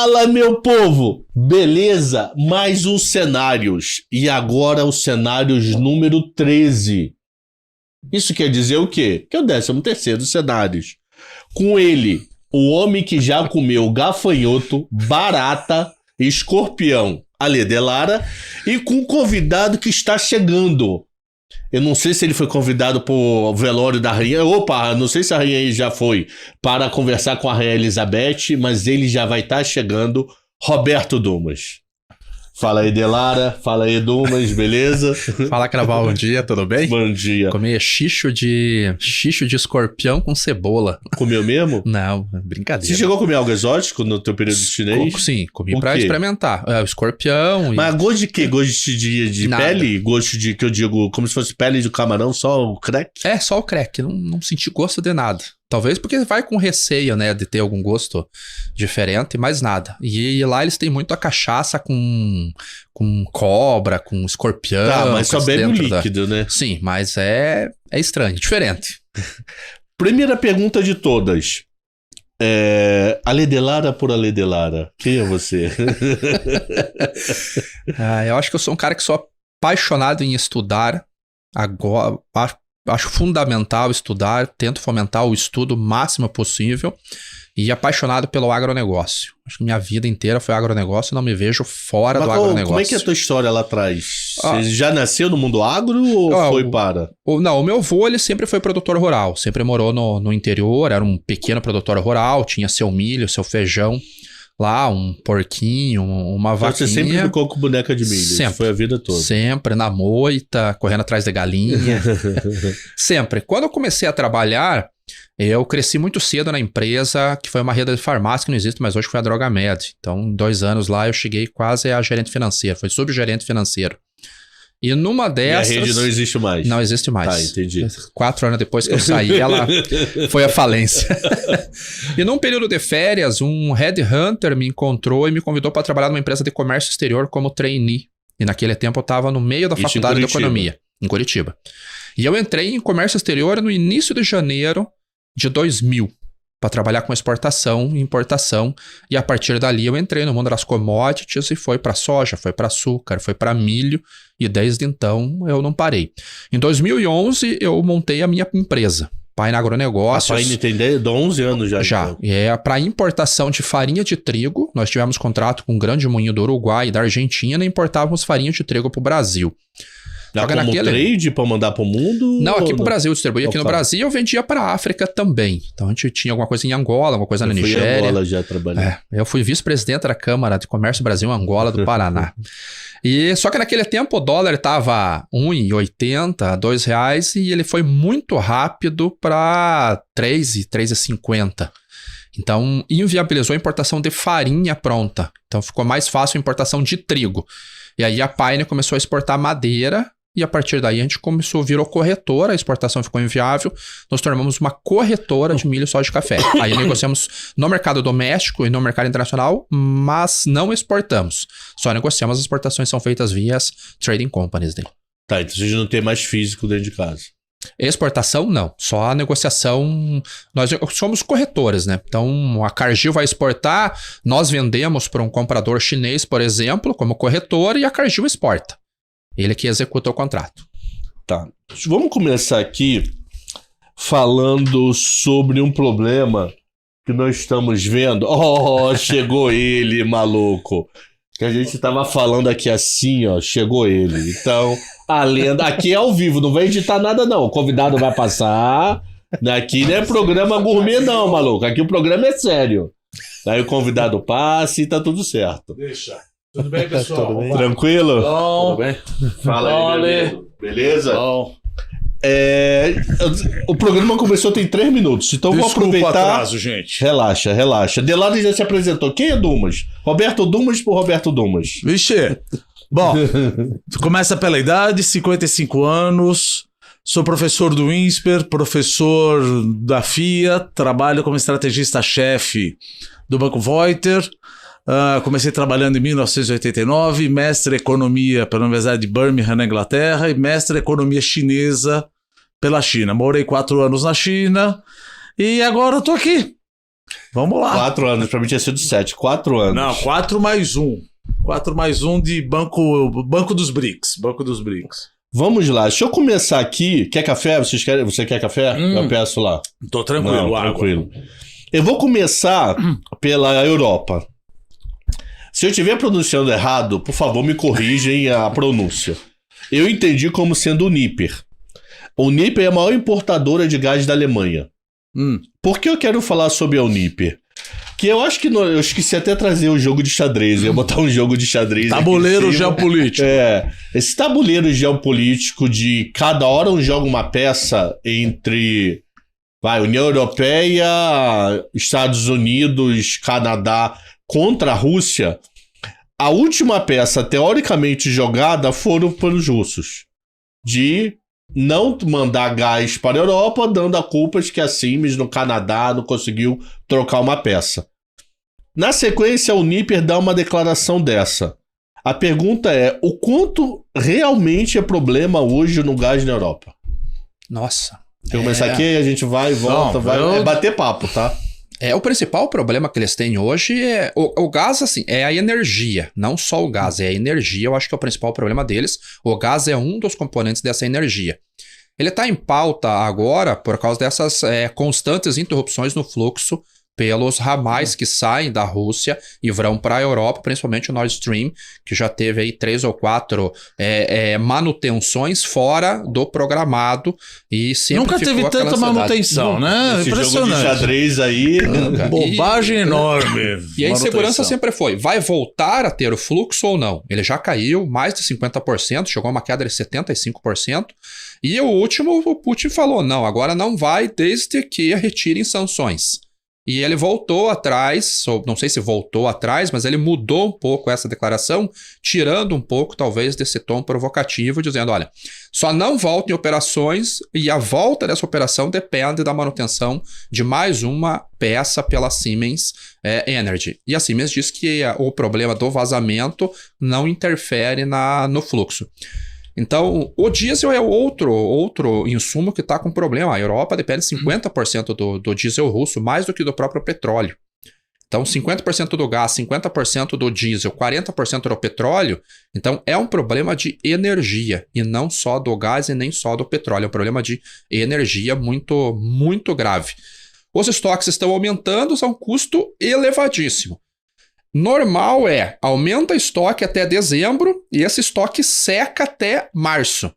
Fala, meu povo! Beleza? Mais um Cenários. E agora o Cenários número 13. Isso quer dizer o quê? Que é o 13º Cenários. Com ele, o homem que já comeu gafanhoto, barata, escorpião, Ale Delara, e com um convidado que está chegando. Eu não sei se ele foi convidado pro velório da rainha. Opa, não sei se a rainha já foi para conversar com a rainha Elizabeth, mas ele já vai estar chegando. Roberto Dumas. Fala aí, Delara. Fala aí, Dumas, beleza? Fala, Craval, bom dia, tudo bem? Bom dia. Comi xixo de escorpião com cebola. Comeu mesmo? Não, brincadeira. Você chegou a comer algo exótico no teu período chinês? Sim, comi pra experimentar. O escorpião. Mas gosto de quê? Gosto de pele? Gosto de, que eu digo, como se fosse pele de camarão, só o crack? É, só o crack. Não senti gosto de nada. Talvez porque vai com receio, né, de ter algum gosto diferente, mais nada. E lá eles têm muito a cachaça com cobra, com escorpião. Tá, mas só bebe o líquido, né? Sim, mas é estranho, diferente. Primeira pergunta de todas. Ale Delara por Ale Delara. Quem é você? Eu acho que eu sou um cara que sou apaixonado em estudar. Agora, acho fundamental estudar, tento fomentar o estudo o máximo possível e apaixonado pelo agronegócio. Acho que minha vida inteira foi agronegócio e não me vejo fora do agronegócio. Como é que é a tua história lá atrás? Você já nasceu no mundo agro ou foi para? Não, o meu avô ele sempre foi produtor rural, sempre morou no interior, era um pequeno produtor rural, tinha seu milho, seu feijão. Lá, um porquinho, uma vaquinha. Você sempre ficou com boneca de milho? Sempre. Foi a vida toda? Sempre, na moita, correndo atrás de galinha. Sempre. Quando eu comecei a trabalhar, eu cresci muito cedo na empresa, que foi uma rede de farmácia que não existe, mas hoje foi a Drogamed. Então, em 2 anos lá, eu cheguei quase a gerente financeiro. Foi subgerente financeiro. E numa dessas... E a rede não existe mais? Não existe mais. Tá, entendi. 4 anos depois que eu saí, ela foi à falência. E num período de férias, um headhunter me encontrou e me convidou para trabalhar numa empresa de comércio exterior como trainee. E naquele tempo eu estava no meio da faculdade de economia, em Curitiba. E eu entrei em comércio exterior no início de janeiro de 2000. Para trabalhar com exportação e importação. E a partir dali eu entrei no mundo das commodities e foi para soja, foi para açúcar, foi para milho. E desde então eu não parei. Em 2011 eu montei a minha empresa, Paine Agronegócios. A Paine tem 11 anos já. Já. Então. É para importação de farinha de trigo. Nós tivemos contrato com um grande moinho do Uruguai e da Argentina e importávamos farinha de trigo para o Brasil. Já como trade para mandar para o mundo? Não, aqui para o Brasil, distribuía aqui no Brasil e eu vendia para a África também. Então a gente tinha alguma coisa em Angola, alguma coisa na Nigéria. Eu fui em Angola já trabalhando. Eu fui vice-presidente da Câmara de Comércio Brasil-Angola do Paraná. E só que naquele tempo o dólar estava R$1,80, R$2 e ele foi muito rápido para R$3, R$3,50. Então inviabilizou a importação de farinha pronta. Então ficou mais fácil a importação de trigo. E aí a Paine começou a exportar madeira. E a partir daí a gente virou corretora, a exportação ficou inviável, nós tornamos uma corretora de milho, soja e café. Aí negociamos no mercado doméstico e no mercado internacional, mas não exportamos. Só negociamos, as exportações são feitas via trading companies dele. Tá, então vocês não tem mais físico dentro de casa. Exportação, não. Só a negociação... Nós somos corretores, né? Então, a Cargill vai exportar, nós vendemos para um comprador chinês, por exemplo, como corretor, e a Cargill exporta. Ele que executa o contrato. Tá. Vamos começar aqui falando sobre um problema que nós estamos vendo. Oh, chegou ele, maluco. Que a gente tava falando aqui assim, ó. Chegou ele. Então, a lenda... Aqui é ao vivo, não vai editar nada não. O convidado vai passar. Aqui não é programa gourmet não, maluco. Aqui o programa é sério. Aí o convidado passa e tá tudo certo. Deixa. Tudo bem, pessoal? Tudo bem? Tranquilo? Bom. Tudo bem? Fala aí, beleza? Bom. O programa começou tem 3 minutos, então vou aproveitar. Atraso, gente. Relaxa. Delara já se apresentou. Quem é Dumas? Roberto Dumas por Roberto Dumas. Vixe. Bom, começa pela idade, 55 anos. Sou professor do INSPER, professor da FIA, trabalho como estrategista-chefe do Banco Voiter. Comecei trabalhando em 1989, mestre em economia pela Universidade de Birmingham, na Inglaterra, e mestre em economia chinesa pela China. Morei 4 anos na China e agora eu tô aqui. Vamos lá. 4 anos, pra mim tinha sido 7. 4 anos. Não, 4 mais 1. 4 mais 1 de Banco dos BRICS. Banco dos BRICS. Vamos lá, deixa eu começar aqui. Quer café? Você quer café? Eu peço lá. Tô tranquilo, Não, água. tranquilo. Eu vou começar pela Europa. Se eu estiver pronunciando errado, por favor, me corrigem a pronúncia. Eu entendi como sendo o Uniper. O Uniper é a maior importadora de gás da Alemanha. Por que eu quero falar sobre a Uniper? Que eu acho que eu esqueci até trazer o jogo de xadrez. Eu ia botar um jogo de xadrez. Tabuleiro geopolítico. Esse tabuleiro geopolítico de cada hora um joga uma peça entre União Europeia, Estados Unidos, Canadá contra a Rússia. A última peça teoricamente jogada foram pelos russos. De não mandar gás para a Europa, dando a culpa de que a Siemens no Canadá não conseguiu trocar uma peça. Na sequência, a Uniper dá uma declaração dessa. A pergunta é, o quanto realmente é problema hoje no gás na Europa? Nossa. Deixa eu começar aqui, a gente vai e volta, é bater papo, tá? O principal problema que eles têm hoje é o gás, assim, é a energia, não só o gás, é a energia, eu acho que é o principal problema deles. O gás é um dos componentes dessa energia. Ele está em pauta agora por causa dessas constantes interrupções no fluxo pelos ramais que saem da Rússia e vão para a Europa, principalmente o Nord Stream, que já teve aí 3 ou 4 manutenções fora do programado e sempre nunca teve tanta manutenção, né? Esse Impressionante. jogo de xadrez aí... Bobagem enorme. E a insegurança sempre foi, vai voltar a ter o fluxo ou não? Ele já caiu mais de 50%, chegou a uma queda de 75%, e o último, o Putin falou, não, agora não vai desde que retirem sanções. E ele voltou atrás, não sei se voltou atrás, mas ele mudou um pouco essa declaração, tirando um pouco, talvez, desse tom provocativo, dizendo, olha, só não voltem operações e a volta dessa operação depende da manutenção de mais uma peça pela Siemens Energy. E a Siemens diz que o problema do vazamento não interfere no fluxo. Então, o diesel é outro insumo que está com problema. A Europa depende 50% do diesel russo, mais do que do próprio petróleo. Então, 50% do gás, 50% do diesel, 40% do petróleo. Então, é um problema de energia, e não só do gás e nem só do petróleo. É um problema de energia muito, muito grave. Os estoques estão aumentando, é um custo elevadíssimo. Normal aumenta estoque até dezembro e esse estoque seca até março.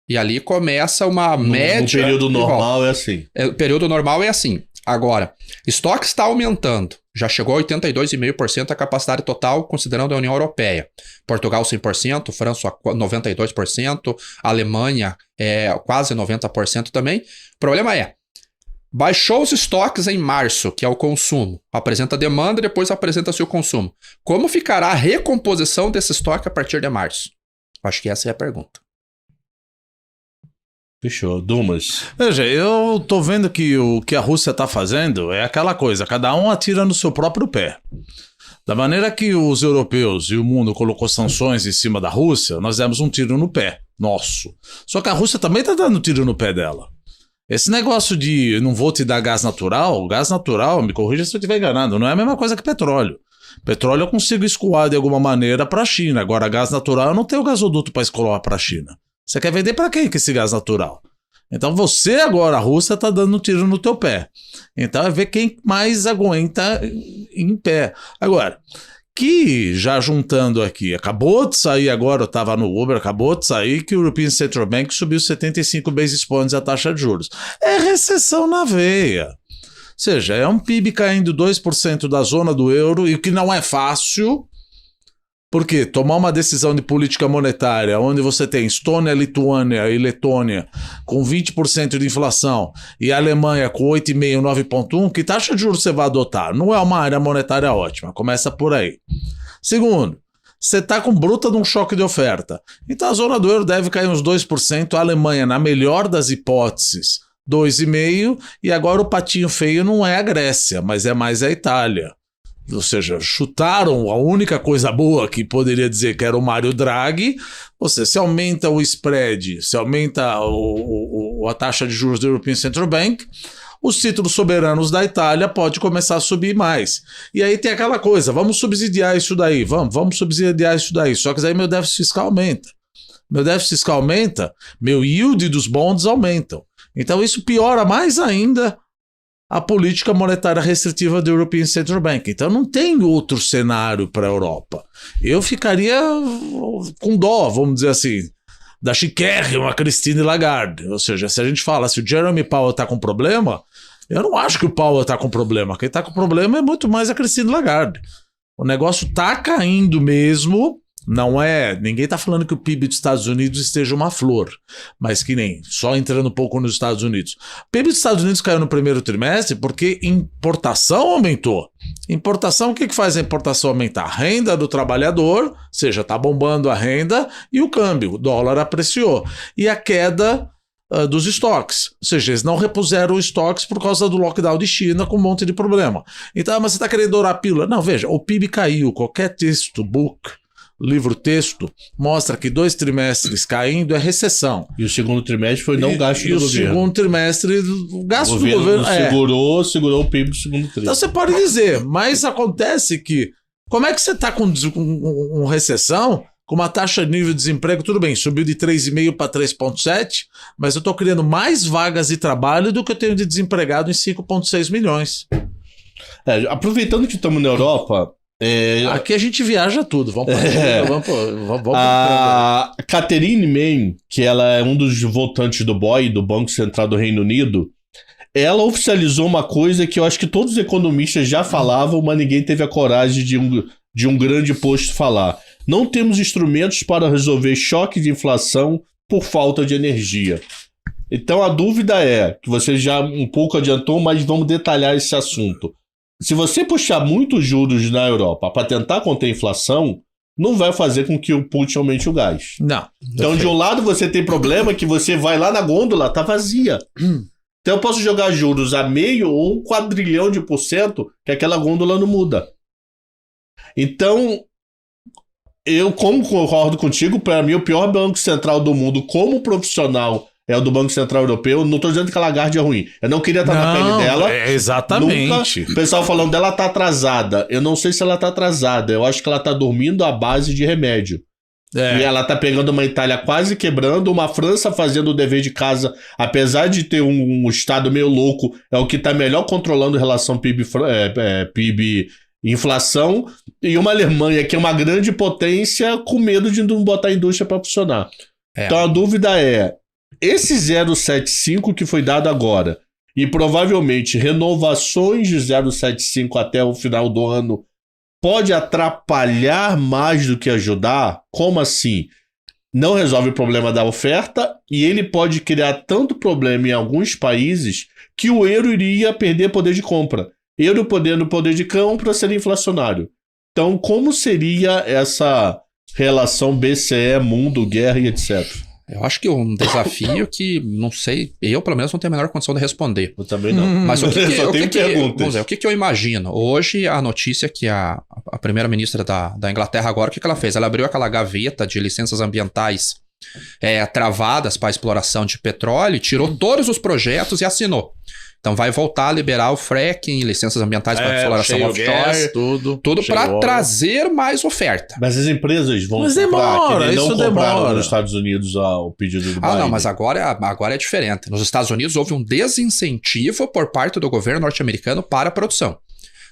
E ali começa uma média... No período normal é assim. O período normal é assim. Agora, estoque está aumentando. Já chegou a 82,5% a capacidade total, considerando a União Europeia. Portugal 100%, França 92%, Alemanha quase 90% também. O problema baixou os estoques em março, que é o consumo. Apresenta a demanda, depois apresenta-se o consumo. Como ficará a recomposição desse estoque a partir de março? Acho que essa é a pergunta. Fechou. Dumas. Veja, eu tô vendo que o que a Rússia tá fazendo é aquela coisa, cada um atira no seu próprio pé. Da maneira que os europeus e o mundo colocou sanções em cima da Rússia, nós demos um tiro no pé, nosso. Só que a Rússia também tá dando tiro no pé dela. Esse negócio de não vou te dar gás natural, me corrija se eu estiver enganado, não é a mesma coisa que petróleo. Petróleo eu consigo escoar de alguma maneira para a China, agora gás natural eu não tenho gasoduto para escoar para a China. Você quer vender para quem que esse gás natural? Então você agora, a Rússia, está dando um tiro no teu pé. Então é ver quem mais aguenta em pé. Agora, que já juntando aqui, acabou de sair agora, eu estava no Uber, acabou de sair que o European Central Bank subiu 75 basis points a taxa de juros. É recessão na veia. Ou seja, é um PIB caindo 2% da zona do euro, e o que não é fácil, porque tomar uma decisão de política monetária onde você tem Estônia, Lituânia e Letônia com 20% de inflação e a Alemanha com 8,5%, 9,1%, que taxa de juros você vai adotar? Não é uma área monetária ótima, começa por aí. Segundo, você está com bruta de um choque de oferta. Então a zona do euro deve cair uns 2%, a Alemanha, na melhor das hipóteses, 2,5%, e agora o patinho feio não é a Grécia, mas é mais a Itália. Ou seja, chutaram a única coisa boa que poderia dizer que era o Mário Draghi. Você se aumenta o spread, se aumenta a taxa de juros do European Central Bank, os títulos soberanos da Itália podem começar a subir mais. E aí tem aquela coisa, vamos subsidiar isso daí, vamos subsidiar isso daí. Só que aí meu déficit fiscal aumenta. Meu déficit fiscal aumenta, meu yield dos bonds aumentam. Então isso piora mais ainda a política monetária restritiva do European Central Bank. Então não tem outro cenário para a Europa. Eu ficaria com dó, vamos dizer assim, da chiquérrima Christine Lagarde. Ou seja, se a gente fala, se o Jeremy Powell está com problema, eu não acho que o Powell está com problema. Quem está com problema é muito mais a Christine Lagarde. O negócio está caindo mesmo. Não é, ninguém está falando que o PIB dos Estados Unidos esteja uma flor, mas que nem, só entrando um pouco nos Estados Unidos. O PIB dos Estados Unidos caiu no primeiro trimestre porque importação aumentou. Importação, o que faz a importação aumentar? A renda do trabalhador, ou seja, está bombando a renda, e o câmbio, o dólar apreciou. E a queda dos estoques, ou seja, eles não repuseram os estoques por causa do lockdown de China com um monte de problema. Então, mas você está querendo dourar a pílula? Não, veja, o PIB caiu, qualquer textbook, livro-texto, mostra que 2 trimestres caindo é recessão. E o segundo trimestre foi não gasto do governo. E o segundo trimestre, o gasto do governo segurou o PIB do segundo trimestre. Então você pode dizer, mas acontece que, como é que você está com recessão, com uma taxa de nível de desemprego, tudo bem, subiu de 3,5 para 3,7, mas eu estou criando mais vagas de trabalho do que eu tenho de desempregado em 5,6 milhões. Aproveitando que estamos na Europa... Aqui a gente viaja tudo. Vamos a Catherine May, que ela é um dos votantes do BOE, do Banco Central do Reino Unido, ela oficializou uma coisa que eu acho que todos os economistas já falavam, mas ninguém teve a coragem de um grande posto falar. Não temos instrumentos para resolver choque de inflação por falta de energia. Então a dúvida é, que você já um pouco adiantou, mas vamos detalhar esse assunto. Se você puxar muitos juros na Europa para tentar conter a inflação, não vai fazer com que o Putin aumente o gás. Não. Então, de um lado, você tem problema que você vai lá na gôndola, tá vazia. Então, eu posso jogar juros a 0,5% ou 1 quadrilhão de %, que aquela gôndola não muda. Então, eu, como concordo contigo, para mim, o pior banco central do mundo, como profissional, é o do Banco Central Europeu. Não tô dizendo que a Lagarde é ruim. Eu não queria estar na pele dela. Exatamente. Nunca. O pessoal falando dela tá atrasada. Eu não sei se ela tá atrasada. Eu acho que ela tá dormindo à base de remédio. E ela tá pegando uma Itália quase quebrando, uma França fazendo o dever de casa, apesar de ter um estado meio louco, é o que tá melhor controlando relação PIB inflação, e uma Alemanha que é uma grande potência com medo de não botar a indústria para funcionar. Então a dúvida é, esse 0,75 que foi dado agora, e provavelmente renovações de 0,75 até o final do ano, pode atrapalhar mais do que ajudar? Como assim? Não resolve o problema da oferta e ele pode criar tanto problema em alguns países que o euro iria perder poder de compra. Euro perdendo poder de compra seria inflacionário. Então, como seria essa relação BCE, mundo, guerra e etc.? Eu acho que um desafio que, não sei, eu pelo menos não tenho a menor condição de responder. Eu também não. Mas o que, só tenho perguntas. Vamos ver, o que eu imagino? Hoje a notícia que a primeira-ministra da Inglaterra agora, o que ela fez? Ela abriu aquela gaveta de licenças ambientais travadas para a exploração de petróleo, tirou todos os projetos e assinou. Então vai voltar a liberar o fracking, licenças ambientais para exploração offshore, gas, tudo para trazer mais oferta. Mas as empresas vão comprar, que não compraram nos Estados Unidos o pedido do Biden. Não, mas agora é diferente. Nos Estados Unidos houve um desincentivo por parte do governo norte-americano para a produção.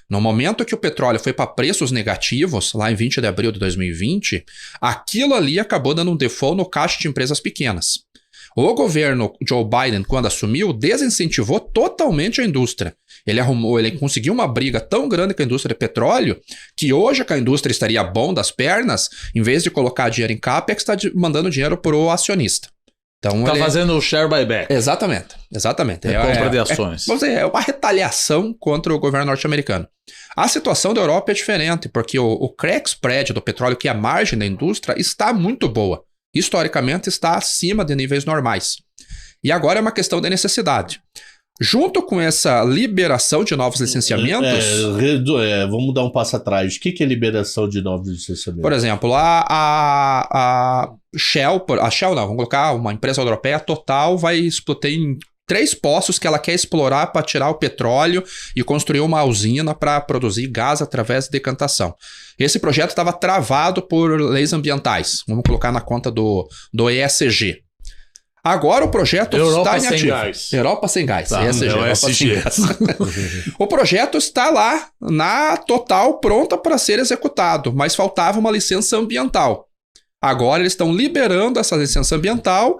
No momento que o petróleo foi para preços negativos, lá em 20 de abril de 2020, aquilo ali acabou dando um default no caixa de empresas pequenas. O governo Joe Biden, quando assumiu, desincentivou totalmente a indústria. Ele conseguiu uma briga tão grande com a indústria de petróleo que hoje que a indústria estaria bom das pernas, em vez de colocar dinheiro em capex, está mandando dinheiro para o acionista. Então, tá fazendo o share buyback. Exatamente. Compra de ações. Vamos dizer, é uma retaliação contra o governo norte-americano. A situação da Europa é diferente, porque o crack spread do petróleo, que é a margem da indústria, está muito boa. Historicamente está acima de níveis normais. E agora é uma questão de necessidade. Junto com essa liberação de novos licenciamentos... vamos dar um passo atrás. O que é liberação de novos licenciamentos? Por exemplo, a Shell... A Shell não, vamos colocar uma empresa europeia, Total, vai explotar em 3 poços que ela quer explorar para tirar o petróleo e construir uma usina para produzir gás através de decantação. Esse projeto estava travado por leis ambientais. Vamos colocar na conta do ESG. Agora o projeto Europa está sem inativo. gás. Europa sem gás. Tá, ESG, é o Europa ESG. sem gás. O projeto está lá, na total, pronta para ser executado, mas faltava uma licença ambiental. Agora eles estão liberando essa licença ambiental.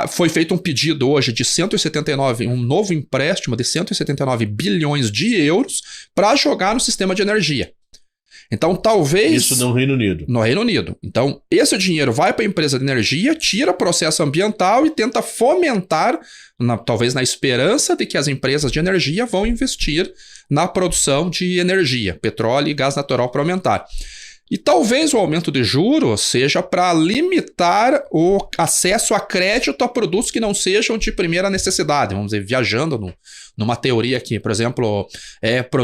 Foi feito um pedido hoje de 179, um novo empréstimo de 179 bilhões de euros para jogar no sistema de energia. Então, talvez... Isso no Reino Unido. No Reino Unido. Então, esse dinheiro vai para a empresa de energia, tira o processo ambiental e tenta fomentar, talvez na esperança de que as empresas de energia vão investir na produção de energia, petróleo e gás natural para aumentar. E talvez o aumento de juros seja para limitar o acesso a crédito a produtos que não sejam de primeira necessidade. Vamos dizer, viajando numa teoria aqui, por exemplo,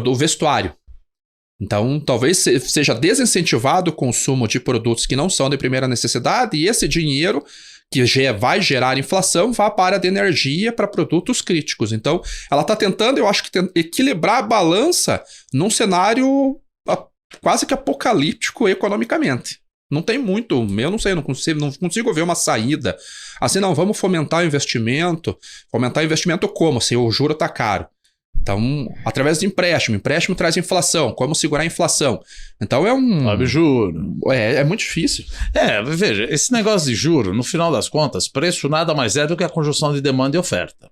o vestuário. Então, talvez seja desincentivado o consumo de produtos que não são de primeira necessidade e esse dinheiro que vai gerar inflação vá para a de energia para produtos críticos. Então, ela está tentando, eu acho que equilibrar a balança num cenário quase que apocalíptico economicamente. Não tem muito, eu não sei, não consigo ver uma saída. Assim, não, vamos fomentar o investimento. Fomentar o investimento como? Se o juro está caro. Então, através de empréstimo. Empréstimo traz inflação. Como segurar a inflação? Então Sobe juro. É muito difícil. Veja, esse negócio de juro, no final das contas, preço nada mais é do que a conjunção de demanda e oferta.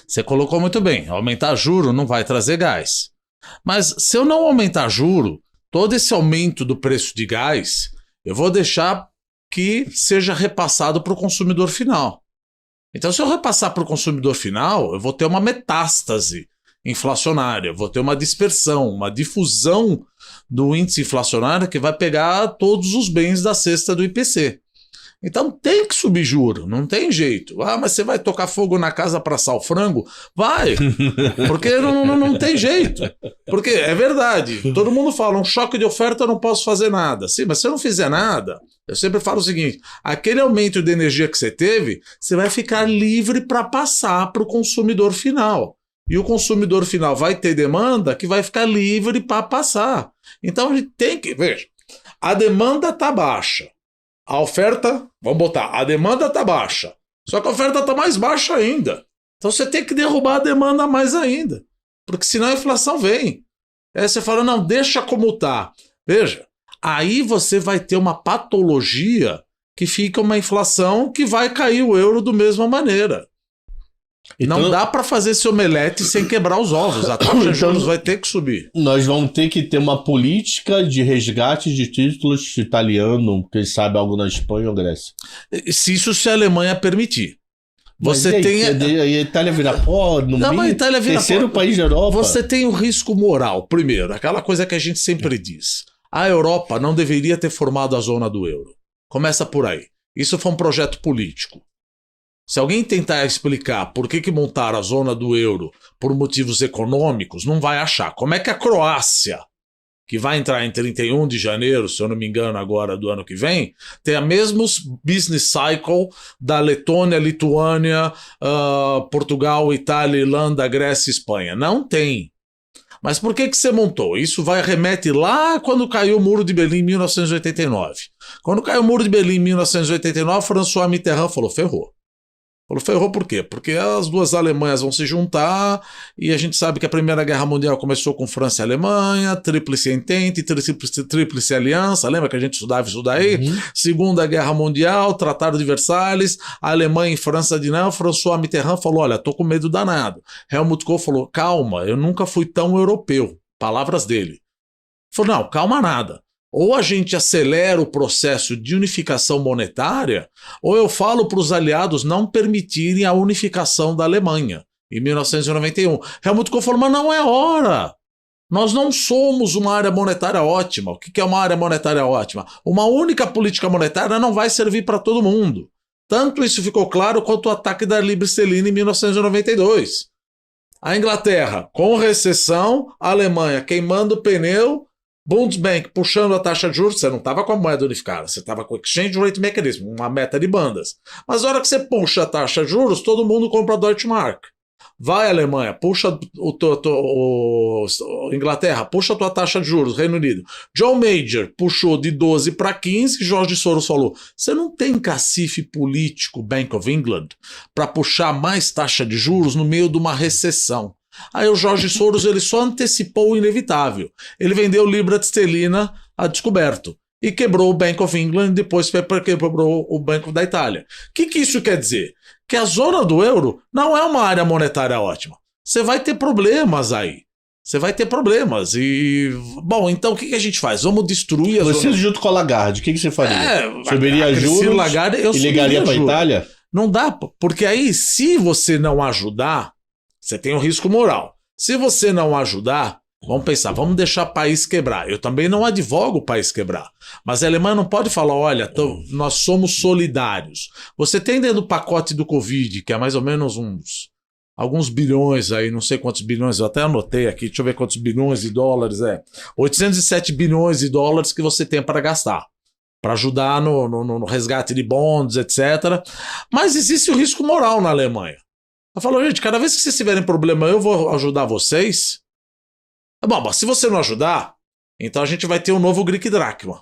Você colocou muito bem, aumentar juro não vai trazer gás. Mas se eu não aumentar juro, todo esse aumento do preço de gás, eu vou deixar que seja repassado para o consumidor final. Então, se eu repassar para o consumidor final, eu vou ter uma metástase inflacionária, vou ter uma dispersão, uma difusão do índice inflacionário que vai pegar todos os bens da cesta do IPC. Então tem que subir juro, não tem jeito. Mas você vai tocar fogo na casa para assar o frango? Vai, porque não tem jeito. Porque é verdade, todo mundo fala, um choque de oferta eu não posso fazer nada. Sim, mas se eu não fizer nada, eu sempre falo o seguinte, aquele aumento de energia que você teve, você vai ficar livre para passar para o consumidor final. E o consumidor final vai ter demanda que vai ficar livre para passar. Então a gente tem que, veja, a demanda está baixa. A oferta, vamos botar, a demanda está baixa. Só que a oferta está mais baixa ainda. Então você tem que derrubar a demanda mais ainda. Porque senão a inflação vem. Aí você fala, não, deixa como está. Veja, aí você vai ter uma patologia que fica uma inflação que vai cair o euro da mesma maneira. Então, não dá para fazer esse omelete sem quebrar os ovos. A taxa de juros vai ter que subir. Nós vamos ter que ter uma política de resgate de títulos italiano, quem sabe algo na Espanha ou Grécia. Se a Alemanha permitir. Você tem a Itália vira pó no não, meio, mas a Itália vira terceiro país da Europa. Você tem o risco moral, primeiro, aquela coisa que a gente sempre diz. A Europa não deveria ter formado a zona do euro. Começa por aí. Isso foi um projeto político. Se alguém tentar explicar por que montaram a zona do euro por motivos econômicos, não vai achar. Como é que a Croácia, que vai entrar em 31 de janeiro, se eu não me engano agora do ano que vem, tem a mesma business cycle da Letônia, Lituânia, Portugal, Itália, Irlanda, Grécia e Espanha? Não tem. Mas por que você montou? Isso remete lá quando caiu o Muro de Berlim em 1989. Quando caiu o Muro de Berlim em 1989, François Mitterrand falou, ferrou. Ferrou por quê? Porque as duas Alemanhas vão se juntar e a gente sabe que a Primeira Guerra Mundial começou com França e Alemanha, Tríplice Entente, Tríplice Aliança, lembra que a gente estudava isso daí? Uhum. Segunda Guerra Mundial, Tratado de Versalhes, Alemanha e França de não, François Mitterrand falou, olha, tô com medo danado. Helmut Kohl falou, calma, eu nunca fui tão europeu. Palavras dele. Falou, não, calma nada. Ou a gente acelera o processo de unificação monetária, ou eu falo para os aliados não permitirem a unificação da Alemanha, em 1991. Helmut Kohl falou, mas não é hora. Nós não somos uma área monetária ótima. O que é uma área monetária ótima? Uma única política monetária não vai servir para todo mundo. Tanto isso ficou claro quanto o ataque da Libra esterlina em 1992. A Inglaterra, com recessão, a Alemanha queimando o pneu, Bundesbank puxando a taxa de juros, você não estava com a moeda unificada, você estava com o Exchange Rate Mechanism, uma meta de bandas. Mas na hora que você puxa a taxa de juros, todo mundo compra a Deutsche Mark. Vai, Alemanha, puxa Inglaterra, puxa a tua taxa de juros, Reino Unido. John Major puxou de 12 para 15, Jorge Soros falou, você não tem cacife político, Bank of England, para puxar mais taxa de juros no meio de uma recessão. Aí o Jorge Soros ele só antecipou o inevitável. Ele vendeu libra esterlina a descoberto e quebrou o Bank of England, depois quebrou o Banco da Itália. O que isso quer dizer? Que a zona do euro não é uma área monetária ótima. Você vai ter problemas aí. Você vai ter problemas. E, bom, então o que a gente faz? Vamos destruir a zona... Você junto com a Lagarde, o que você faria? Subiria Christine juros Lagarde, eu e ligaria para a Itália? Não dá, porque aí se você não ajudar, você tem um risco moral. Se você não ajudar, vamos pensar, vamos deixar o país quebrar. Eu também não advogo o país quebrar. Mas a Alemanha não pode falar, olha, nós somos solidários. Você tem dentro do pacote do Covid, que é mais ou menos alguns bilhões aí, não sei quantos bilhões, eu até anotei aqui, deixa eu ver quantos bilhões de dólares é. 807 bilhões de dólares que você tem para gastar. Para ajudar no resgate de bonds, etc. Mas existe o risco moral na Alemanha. Ela falou, gente, cada vez que vocês tiverem problema, eu vou ajudar vocês. Bom, mas se você não ajudar, então a gente vai ter um novo Greek Drachma.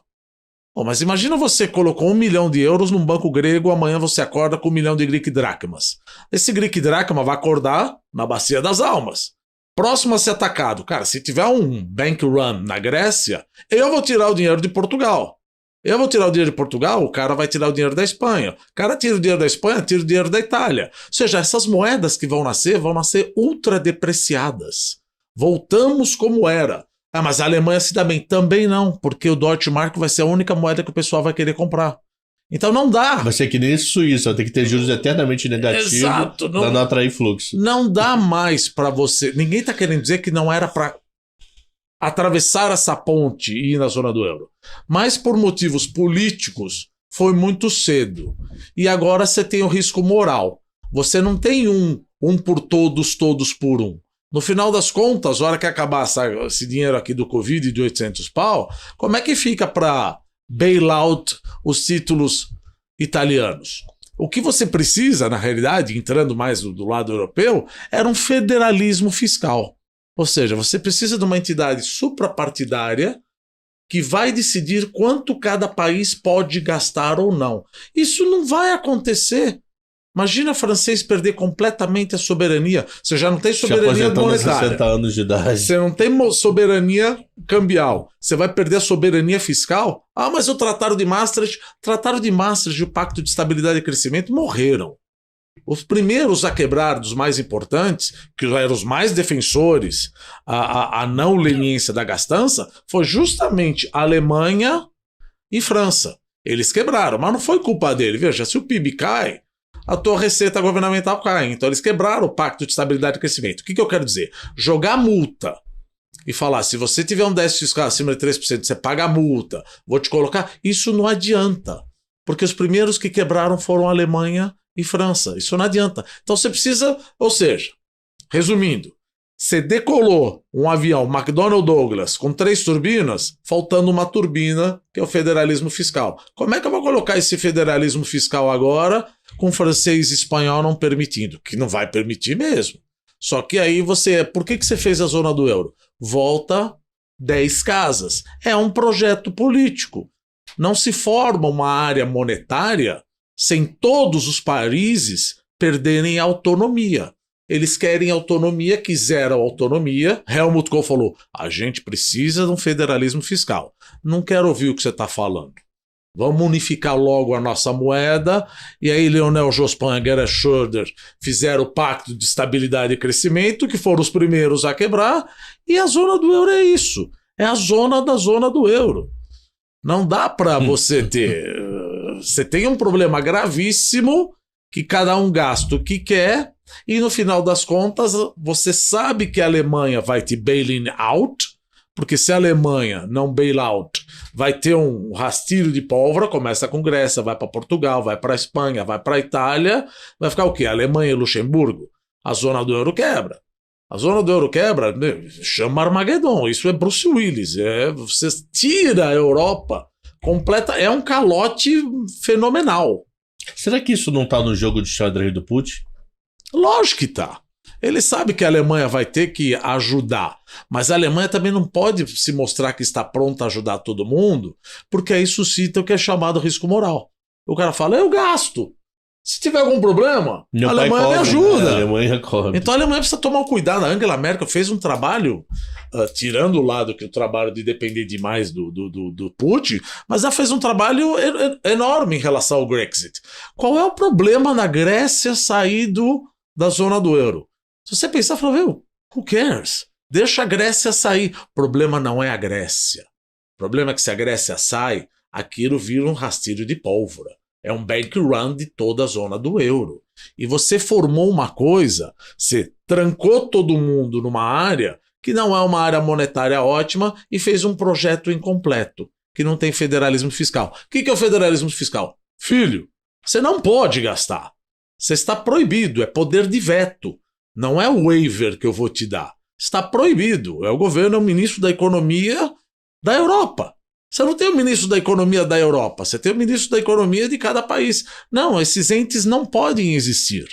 Bom, mas imagina você colocou 1 milhão de euros num banco grego, amanhã você acorda com 1 milhão de Greek Drachmas. Esse Greek Drachma vai acordar na Bacia das Almas. Próximo a ser atacado. Cara, se tiver um bank run na Grécia, eu vou tirar o dinheiro de Portugal. Eu vou tirar o dinheiro de Portugal, o cara vai tirar o dinheiro da Espanha. O cara tira o dinheiro da Espanha, tira o dinheiro da Itália. Ou seja, essas moedas que vão nascer ultra depreciadas. Voltamos como era. Ah, mas a Alemanha se dá bem. Também não, porque o Deutsche Mark vai ser a única moeda que o pessoal vai querer comprar. Então não dá. Vai ser que nem Suíça, vai ter que ter juros eternamente negativos. Exato. Para não atrair fluxo. Não dá mais para você... Ninguém está querendo dizer que não era para atravessar essa ponte e ir na zona do euro. Mas por motivos políticos foi muito cedo. E agora você tem o risco moral. Você não tem um por todos, todos por um. No final das contas, na hora que acabar esse dinheiro aqui do Covid de 800 pau, como é que fica para bailout os títulos italianos? O que você precisa, na realidade, entrando mais do lado europeu, era um federalismo fiscal. Ou seja, você precisa de uma entidade suprapartidária que vai decidir quanto cada país pode gastar ou não. Isso não vai acontecer. Imagina o francês perder completamente a soberania. Você já não tem soberania monetária. 60 anos de idade. Você não tem soberania cambial. Você vai perder a soberania fiscal? Ah, mas o Tratado de Maastricht e o Pacto de Estabilidade e Crescimento morreram. Os primeiros a quebrar, dos mais importantes, que eram os mais defensores a não leniência da gastança, foi justamente a Alemanha e França. Eles quebraram, mas não foi culpa dele. Veja, se o PIB cai, a tua receita governamental cai. Então eles quebraram o Pacto de Estabilidade e Crescimento. O que eu quero dizer? Jogar multa e falar, se você tiver um déficit fiscal acima de 3%, você paga a multa, vou te colocar. Isso não adianta, porque os primeiros que quebraram foram a Alemanha e França. Isso não adianta. Então você precisa, ou seja, resumindo, você decolou um avião McDonnell Douglas com 3 turbinas, faltando uma turbina, que é o federalismo fiscal. Como é que eu vou colocar esse federalismo fiscal agora com francês e espanhol não permitindo? Que não vai permitir mesmo. Só que aí por que você fez a zona do euro? Volta 10 casas. É um projeto político. Não se forma uma área monetária sem todos os países perderem autonomia. Eles querem autonomia, quiseram autonomia. Helmut Kohl falou, a gente precisa de um federalismo fiscal. Não quero ouvir o que você está falando. Vamos unificar logo a nossa moeda. E aí Lionel Jospin e Gerhard Schröder fizeram o Pacto de Estabilidade e Crescimento, que foram os primeiros a quebrar. E a zona do euro é isso. É a zona da zona do euro. Não dá para você ter... Você tem um problema gravíssimo, que cada um gasta o que quer, e no final das contas, você sabe que a Alemanha vai te bailing out, porque se a Alemanha não bail out, vai ter um rastilho de pólvora, começa com Grécia, vai para Portugal, vai para Espanha, vai para Itália, vai ficar o quê? Alemanha e Luxemburgo? A zona do euro quebra. A zona do euro quebra, chama Armagedon. Isso é Bruce Willis. Você tira a Europa completa. É um calote fenomenal. Será que isso não tá no jogo de xadrez do Putin? Lógico que tá. Ele sabe que a Alemanha vai ter que ajudar, mas a Alemanha também não pode se mostrar que está pronta a ajudar todo mundo, porque aí suscita o que é chamado risco moral. O cara fala, eu gasto. Se tiver algum problema, a Alemanha me ajuda. A Alemanha cobre. Então a Alemanha precisa tomar um cuidado. A Angela Merkel fez um trabalho, tirando o lado que o trabalho de depender demais do Putin, mas ela fez um trabalho enorme em relação ao Brexit. Qual é o problema na Grécia sair da zona do euro? Se você pensar, fala, who cares? Deixa a Grécia sair. O problema não é a Grécia. O problema é que se a Grécia sai, aquilo vira um rastilho de pólvora. É um bank run de toda a zona do euro. E você formou uma coisa, você trancou todo mundo numa área que não é uma área monetária ótima e fez um projeto incompleto, que não tem federalismo fiscal. O que é o federalismo fiscal? Filho, você não pode gastar. Você está proibido, é poder de veto. Não é o waiver que eu vou te dar. Está proibido. É o governo, é o ministro da economia da Europa. Você não tem o ministro da economia da Europa, você tem o ministro da economia de cada país. Não, esses entes não podem existir.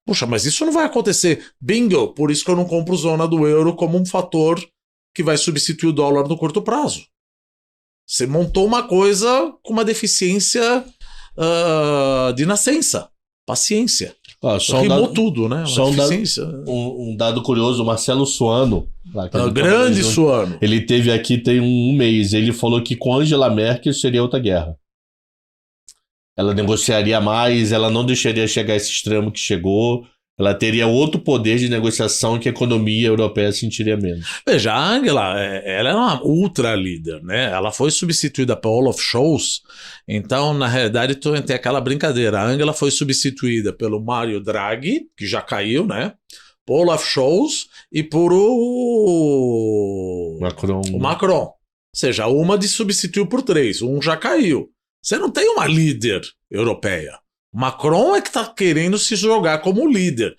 Puxa, mas isso não vai acontecer. Bingo! Por isso que eu não compro zona do euro como um fator que vai substituir o dólar no curto prazo. Você montou uma coisa com uma deficiência de nascença. Paciência. Rimou tudo, né? Só um dado curioso, o Marcelo Suano. Grande Suano. Ele teve aqui tem um mês. Ele falou que com Angela Merkel seria outra guerra. Ela negociaria mais, ela não deixaria chegar a esse extremo que chegou. Ela teria outro poder de negociação que a economia europeia sentiria menos. Veja, a Angela, ela é uma ultra líder, né? Ela foi substituída por Olaf Scholz, então, na realidade, tem aquela brincadeira. A Angela foi substituída pelo Mario Draghi, que já caiu, né? Por Olaf Scholz e por o Macron. Ou seja, uma substituiu por 3, um já caiu. Você não tem uma líder europeia. Macron é que está querendo se jogar como líder.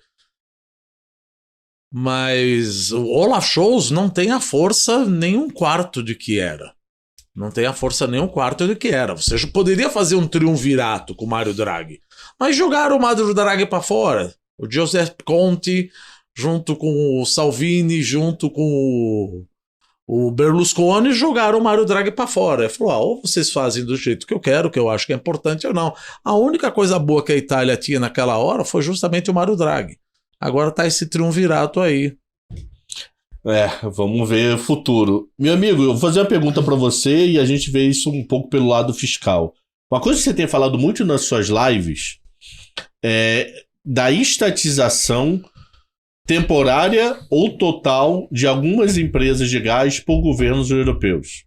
Mas o Olaf Scholz não tem a força nem um quarto de que era. Não tem a força nem um quarto de que era. Você poderia fazer um triunvirato com o Mario Draghi. Mas jogaram o Mario Draghi para fora. O Giuseppe Conte, junto com o Salvini, junto com o Berlusconi, jogaram o Mario Draghi para fora. Ele falou, ou vocês fazem do jeito que eu quero, que eu acho que é importante, ou não. A única coisa boa que a Itália tinha naquela hora foi justamente o Mario Draghi. Agora tá esse triunvirato aí. Vamos ver o futuro. Meu amigo, eu vou fazer uma pergunta para você e a gente vê isso um pouco pelo lado fiscal. Uma coisa que você tem falado muito nas suas lives é da estatização temporária ou total de algumas empresas de gás por governos europeus.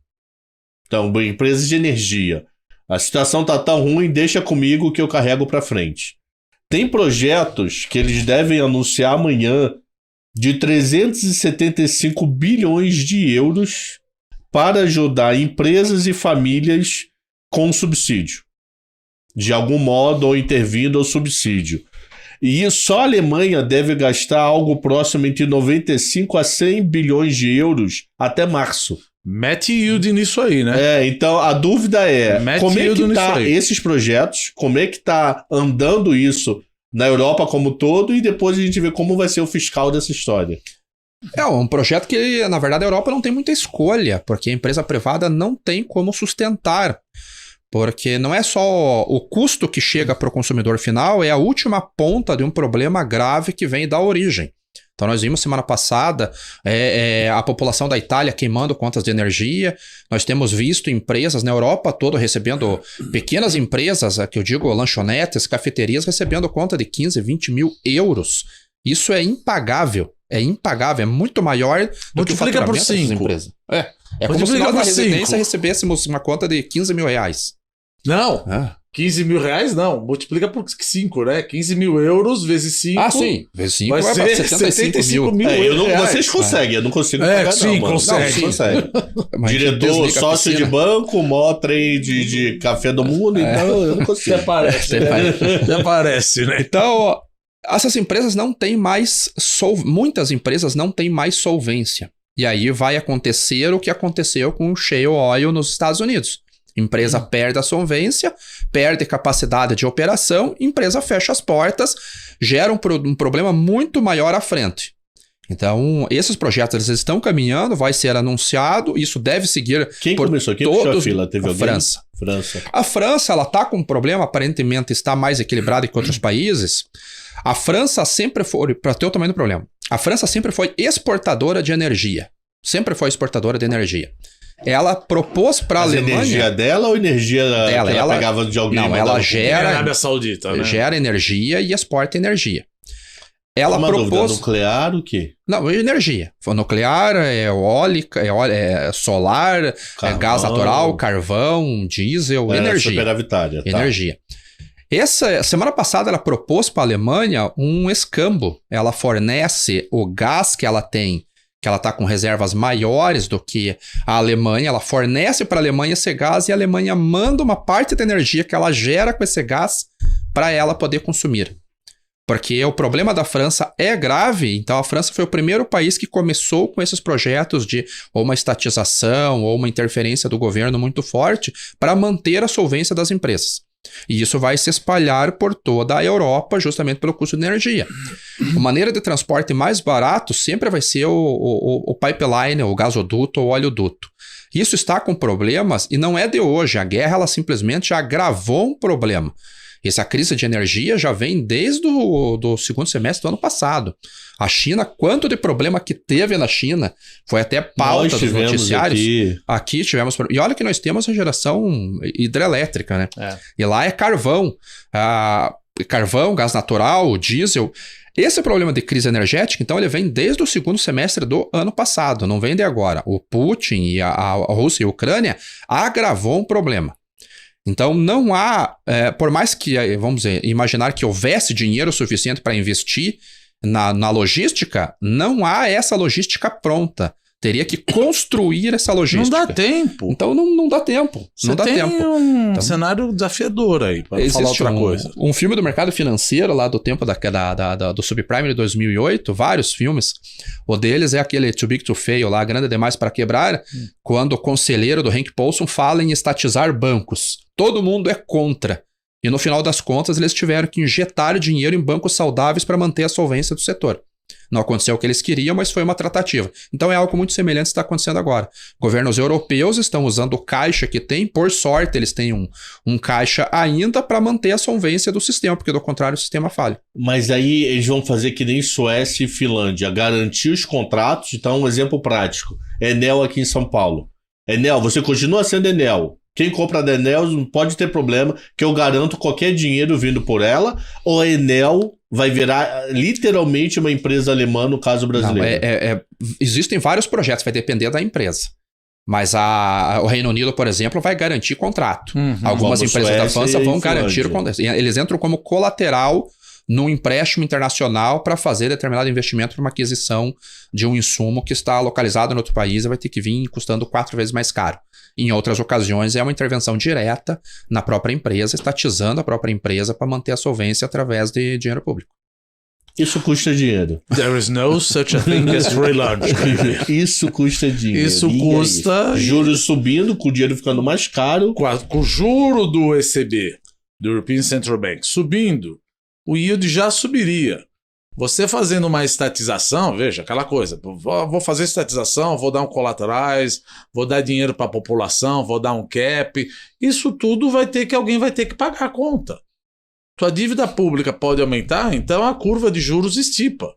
Então, empresas de energia. A situação tá tão ruim, deixa comigo que eu carrego para frente. Tem projetos que eles devem anunciar amanhã de 375 bilhões de euros para ajudar empresas e famílias com subsídio. De algum modo, ou intervindo ao subsídio. E só a Alemanha deve gastar algo próximo entre 95 a 100 bilhões de euros até março. Mete yield nisso aí, né? Então a dúvida é, como é que tá esses projetos, como é que tá andando isso na Europa como um todo, e depois a gente vê como vai ser o fiscal dessa história. É um projeto que, na verdade, a Europa não tem muita escolha, porque a empresa privada não tem como sustentar. Porque não é só o custo que chega para o consumidor final, é a última ponta de um problema grave que vem da origem. Então nós vimos semana passada a população da Itália queimando contas de energia, nós temos visto empresas na Europa toda recebendo, pequenas empresas, que eu digo lanchonetes, cafeterias, recebendo conta de 15, 20 mil euros. Isso é impagável, é muito maior do que o faturamento dessas empresas. É como se nós na residência recebêssemos uma conta de 15 mil reais. Não, 15 mil reais não, multiplica por 5, né? 15 mil euros vezes 5. Ah, sim, vezes 5 vai ser 75 mil reais. Vocês conseguem, eu não consigo pagar sim, não, consegue. Diretor, sócio de banco, maior trem de café do mundo, então eu não consigo. Até parece, né? Então, Essas empresas não têm mais, muitas empresas não têm mais solvência. E aí vai acontecer o que aconteceu com o shale oil nos Estados Unidos. Empresa perde a solvência, perde capacidade de operação, empresa fecha as portas, gera um problema muito maior à frente. Então, esses projetos eles estão caminhando, vai ser anunciado, isso deve seguir Quem por começou? Quem todos. puxou a fila? Teve A alguém? França. França. A França, ela está com um problema, aparentemente está mais equilibrada que outros países. A França sempre foi, para ter o tamanho do problema, a França sempre foi exportadora de energia. Sempre foi exportadora de energia. Ela propôs para a Alemanha... energia dela ou energia dela, que ela pegava de alguém? Não, ela gera... Arábia Saudita, né? Gera energia e exporta energia. Ela Uma propôs... dúvida, nuclear o quê? Não, energia. Nuclear, eólica, solar, gás natural, carvão, diesel, energia. Superavitária, tá. Energia. Essa semana passada ela propôs para a Alemanha um escambo. Ela fornece o gás que ela tem, que ela está com reservas maiores do que a Alemanha. Ela fornece para a Alemanha esse gás e a Alemanha manda uma parte da energia que ela gera com esse gás para ela poder consumir. Porque o problema da França é grave, então a França foi o primeiro país que começou com esses projetos de ou uma estatização ou uma interferência do governo muito forte para manter a solvência das empresas. E isso vai se espalhar por toda a Europa justamente pelo custo de energia. A maneira de transporte mais barato sempre vai ser o pipeline, o gasoduto ou o oleoduto. Isso está com problemas e não é de hoje. A guerra ela simplesmente já agravou um problema. Essa crise de energia já vem desde o segundo semestre do ano passado. A China, quanto de problema que teve na China, foi até pauta dos noticiários. Aqui tivemos... E olha que nós temos a geração hidrelétrica, né? E lá é carvão. Carvão, gás natural, diesel. Esse problema de crise energética, então, ele vem desde o segundo semestre do ano passado, não vem de agora. O Putin e a Rússia e a Ucrânia agravou um problema. Então, não há, por mais que, vamos dizer, imaginar que houvesse dinheiro suficiente para investir na logística, não há essa logística pronta. Teria que construir essa logística. Não dá tempo. Então, não dá tempo. Não dá tempo. Um cenário desafiador aí, para falar outra coisa. Um filme do mercado financeiro lá do tempo do subprime de 2008, vários filmes. O deles é aquele Too Big to Fail lá, Grande Demais para Quebrar, quando o conselheiro do Hank Paulson fala em estatizar bancos. Todo mundo é contra. E no final das contas, eles tiveram que injetar dinheiro em bancos saudáveis para manter a solvência do setor. Não aconteceu o que eles queriam, mas foi uma tratativa. Então é algo muito semelhante que está acontecendo agora. Governos europeus estão usando o caixa que tem, por sorte eles têm um caixa ainda para manter a solvência do sistema, porque do contrário o sistema falha. Mas aí eles vão fazer que nem Suécia e Finlândia, garantir os contratos. Então um exemplo prático, Enel aqui em São Paulo. Enel, você continua sendo Enel. Quem compra da Enel não pode ter problema, que eu garanto qualquer dinheiro vindo por ela, ou a Enel vai virar literalmente uma empresa alemã, no caso brasileiro? Existem vários projetos, vai depender da empresa. Mas o Reino Unido, por exemplo, vai garantir contrato. Algumas empresas da França vão garantir o contrato. Eles entram como colateral num empréstimo internacional para fazer determinado investimento para uma aquisição de um insumo que está localizado em outro país e vai ter que vir custando 4 vezes mais caro. Em outras ocasiões, é uma intervenção direta na própria empresa, estatizando a própria empresa para manter a solvência através de dinheiro público. Isso custa dinheiro. There is no such a thing as free lunch. Isso custa dinheiro. Isso custa... Juros subindo, com o dinheiro ficando mais caro. Com o juro do ECB, do European Central Bank, subindo, o yield já subiria. Você fazendo uma estatização, veja, aquela coisa, vou fazer estatização, vou dar um colaterais, vou dar dinheiro para a população, vou dar um cap, isso tudo alguém vai ter que pagar a conta. Tua dívida pública pode aumentar, então a curva de juros estipa.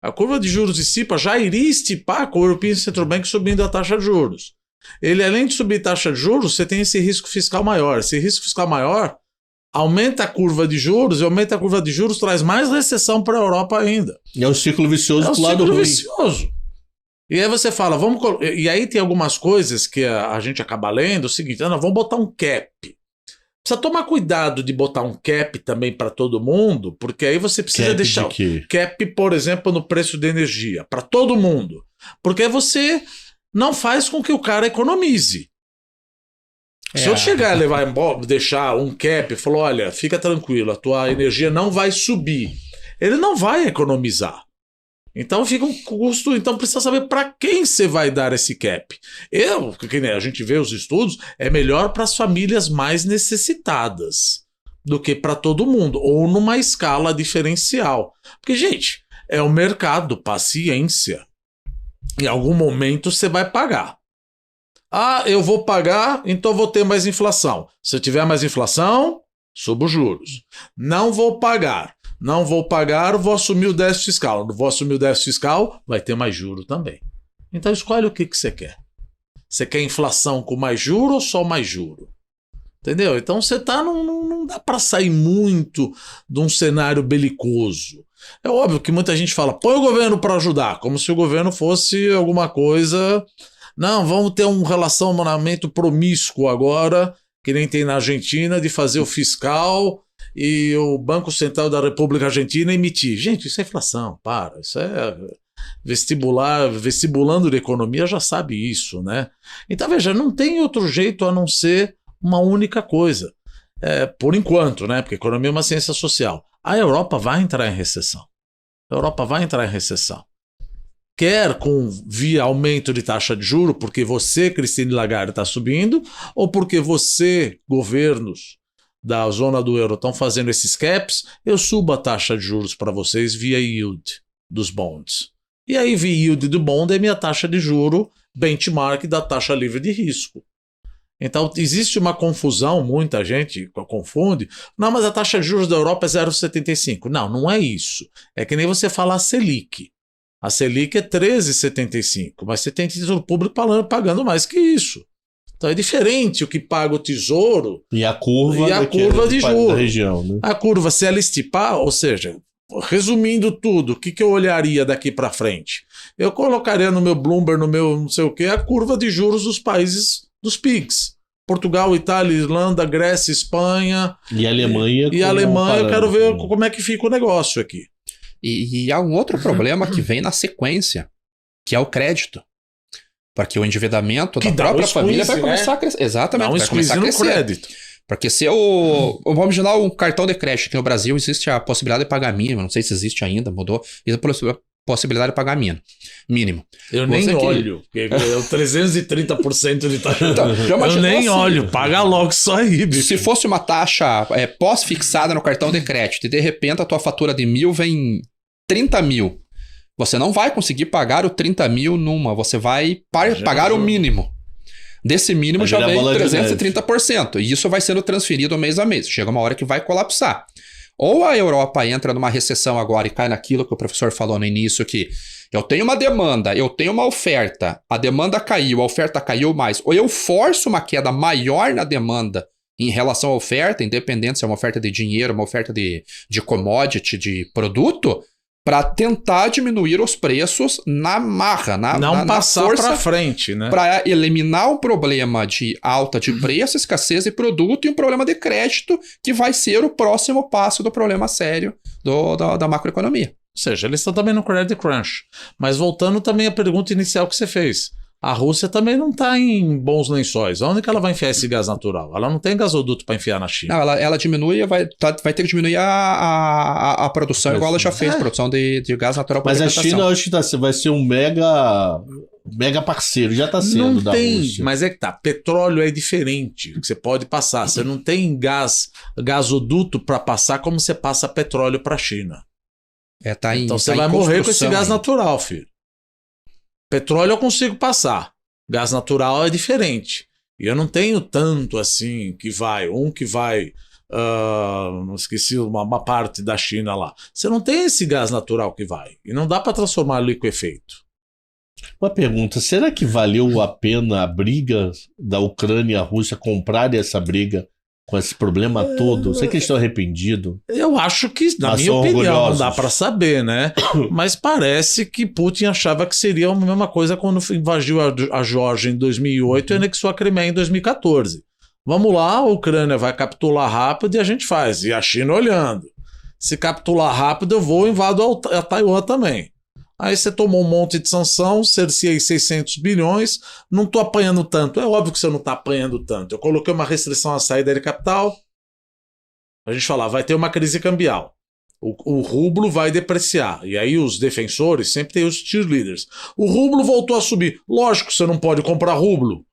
A curva de juros estipa já iria estipar com o European Central Bank subindo a taxa de juros. Ele, além de subir a taxa de juros, você tem esse risco fiscal maior. Esse risco fiscal maior aumenta a curva de juros, e aumenta a curva de juros traz mais recessão para a Europa ainda. É um ciclo vicioso pro lado ruim. É um ciclo vicioso. E aí você fala, e aí tem algumas coisas que a gente acaba lendo, o seguinte, vamos botar um cap. Precisa tomar cuidado de botar um cap também para todo mundo, porque aí você precisa deixar cap, por exemplo, no preço de energia, para todo mundo. Porque aí você não faz com que o cara economize. Se eu chegar e deixar um cap e falar, olha, fica tranquilo, a tua energia não vai subir. ele não vai economizar. Então fica um custo, então precisa saber para quem você vai dar esse cap. Que a gente vê os estudos, é melhor para as famílias mais necessitadas do que para todo mundo, ou numa escala diferencial. Porque, gente, é o mercado, paciência. Em algum momento você vai pagar. Ah, eu vou pagar, então vou ter mais inflação. Se eu tiver mais inflação, subo os juros. Não vou pagar, vou assumir o déficit fiscal. Não vou assumir o déficit fiscal, vai ter mais juro também. Então escolhe o que você quer. Você quer inflação com mais juro ou só mais juro? Entendeu? Então você tá não dá para sair muito de um cenário belicoso. É óbvio que muita gente fala, põe o governo para ajudar, como se o governo fosse alguma coisa. Não, vamos ter um relacionamento promíscuo agora, que nem tem na Argentina, de fazer o fiscal e o Banco Central da República Argentina emitir. Gente, isso é inflação, para. Isso é vestibulando de economia já sabe isso, né? Então, veja, não tem outro jeito a não ser uma única coisa. Por enquanto, né? Porque economia é uma ciência social. A Europa vai entrar em recessão. Quer via aumento de taxa de juros, porque você, Christine Lagarde, está subindo, ou porque você, governos da zona do euro, estão fazendo esses caps, eu subo a taxa de juros para vocês via yield dos bonds. E aí, via yield do bond é minha taxa de juro benchmark da taxa livre de risco. Então, existe uma confusão, muita gente confunde. Não, mas a taxa de juros da Europa é 0,75. Não é isso. É que nem você falar a Selic. A Selic é 13,75, mas você tem título público pagando mais que isso. Então é diferente o que paga o Tesouro e a curva de juros. Da região, né? A curva, se ela estipar, ou seja, resumindo tudo, o que eu olharia daqui para frente? Eu colocaria no meu Bloomberg, no meu não sei o quê, a curva de juros dos países dos PIGS. Portugal, Itália, Irlanda, Grécia, Espanha. E Alemanha. E Alemanha, eu quero ver como é que fica o negócio aqui. E há um outro problema que vem na sequência, que é o crédito. Porque o endividamento da própria família vai começar a crescer. Exatamente, vai começar a crescer. Crédito. Porque se eu... Vamos imaginar um cartão de crédito. Aqui no Brasil existe a possibilidade de pagar mínimo. Não sei se existe ainda, mudou. Existe a possibilidade de pagar mínimo. Eu nem olho. É o 330% de taxa. Então, eu nem olho. Paga logo só aí, bicho. Se fosse uma taxa pós-fixada no cartão de crédito e de repente a tua fatura de 1.000 vem 30 mil, você não vai conseguir pagar o 30 mil numa. Você vai pagar o mínimo. Desse mínimo já vem 330%. E isso vai sendo transferido mês a mês. Chega uma hora que vai colapsar. Ou a Europa entra numa recessão agora e cai naquilo que o professor falou no início, que eu tenho uma demanda, eu tenho uma oferta, a demanda caiu, a oferta caiu mais. Ou eu forço uma queda maior na demanda em relação à oferta, independente se é uma oferta de dinheiro, uma oferta de commodity, de produto, para tentar diminuir os preços na marra, não passar para frente, né? Para eliminar um problema de alta de preço, escassez de produto e um problema de crédito que vai ser o próximo passo do problema sério da macroeconomia. Ou seja, eles estão também no credit crunch. Mas voltando também à pergunta inicial que você fez. A Rússia também não está em bons lençóis. Onde que ela vai enfiar esse gás natural? Ela não tem gasoduto para enfiar na China. Não, ela diminui, vai ter que diminuir a produção, igual ela já fez, produção de gás natural para Mas a China, eu acho que vai ser um mega parceiro, já está sendo não da tem, Rússia. Mas é que tá, petróleo é diferente, que você pode passar. Você não tem gasoduto para passar como você passa petróleo para a China. Então você vai morrer com esse gás natural, filho. Petróleo eu consigo passar. Gás natural é diferente. E eu não tenho tanto assim que vai. Não esqueci uma parte da China lá. Você não tem esse gás natural que vai. E não dá para transformar liquefeito. Uma pergunta, será que valeu a pena a briga da Ucrânia e a Rússia comprarem essa briga com esse problema todo? Sei que eles estão arrependidos. Eu acho que, na minha opinião, não dá para saber, né? Mas parece que Putin achava que seria a mesma coisa quando invadiu a Geórgia em 2008 e anexou a Crimeia em 2014. Vamos lá, a Ucrânia vai capitular rápido e a gente faz. E a China olhando. Se capitular rápido, eu vou e invado a Taiwan também. Aí você tomou um monte de sanção, cerceei 600 bilhões, não estou apanhando tanto. É óbvio que você não está apanhando tanto. Eu coloquei uma restrição à saída de capital. A gente fala, vai ter uma crise cambial. O rublo vai depreciar. E aí os defensores sempre têm os cheerleaders. O rublo voltou a subir. Lógico, você não pode comprar rublo.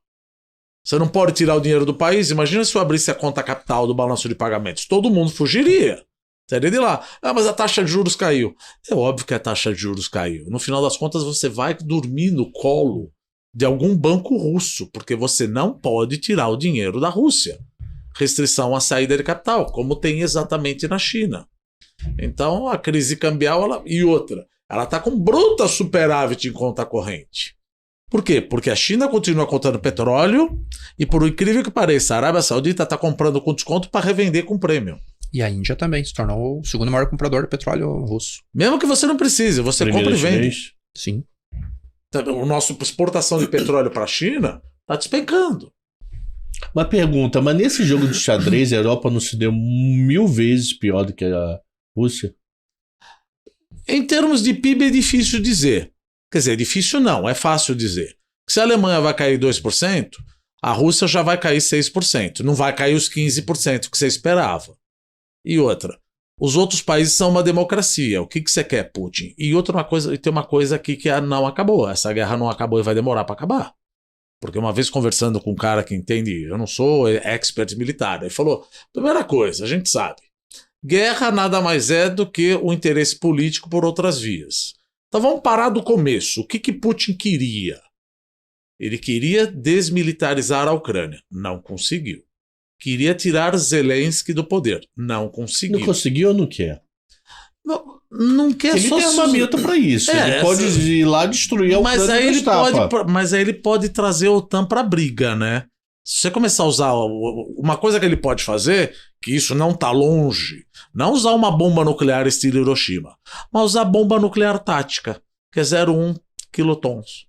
Você não pode tirar o dinheiro do país. Imagina se eu abrisse a conta capital do balanço de pagamentos. Todo mundo fugiria. Seria de lá. Mas a taxa de juros caiu. É óbvio que a taxa de juros caiu. No final das contas, você vai dormir no colo de algum banco russo, porque você não pode tirar o dinheiro da Rússia. Restrição à saída de capital, como tem exatamente na China. Então, a crise cambial, e outra, ela está com bruta superávit em conta corrente. Por quê? Porque a China continua contando petróleo e, por incrível que pareça, a Arábia Saudita está comprando com desconto para revender com prêmio. E a Índia também se tornou o segundo maior comprador de petróleo russo. Mesmo que você não precise, você compra e vende. Sim. A nossa exportação de petróleo para a China está despencando. Uma pergunta, mas nesse jogo de xadrez, a Europa não se deu 1000 vezes pior do que a Rússia? Em termos de PIB é difícil dizer. Quer dizer, difícil não, é fácil dizer. Se a Alemanha vai cair 2%, a Rússia já vai cair 6%. Não vai cair os 15% que você esperava. E outra, os outros países são uma democracia. O que você quer, Putin? E tem uma coisa aqui que não acabou. Essa guerra não acabou e vai demorar para acabar. Porque uma vez conversando com um cara que entende, eu não sou expert militar, ele falou, primeira coisa, a gente sabe, guerra nada mais é do que o interesse político por outras vias. Então vamos parar do começo. O que Putin queria? Ele queria desmilitarizar a Ucrânia. Não conseguiu. Queria tirar Zelensky do poder. Não conseguiu. Não conseguiu ou não quer? Não quer ele só... tem armamento para isso. Ele pode ir lá destruir a Ucrânia. Mas aí ele pode trazer a OTAN para briga, né? Se você começar a usar... Uma coisa que ele pode fazer, que isso não está longe, não usar uma bomba nuclear estilo Hiroshima, mas usar bomba nuclear tática, que é 0,1 quilotons.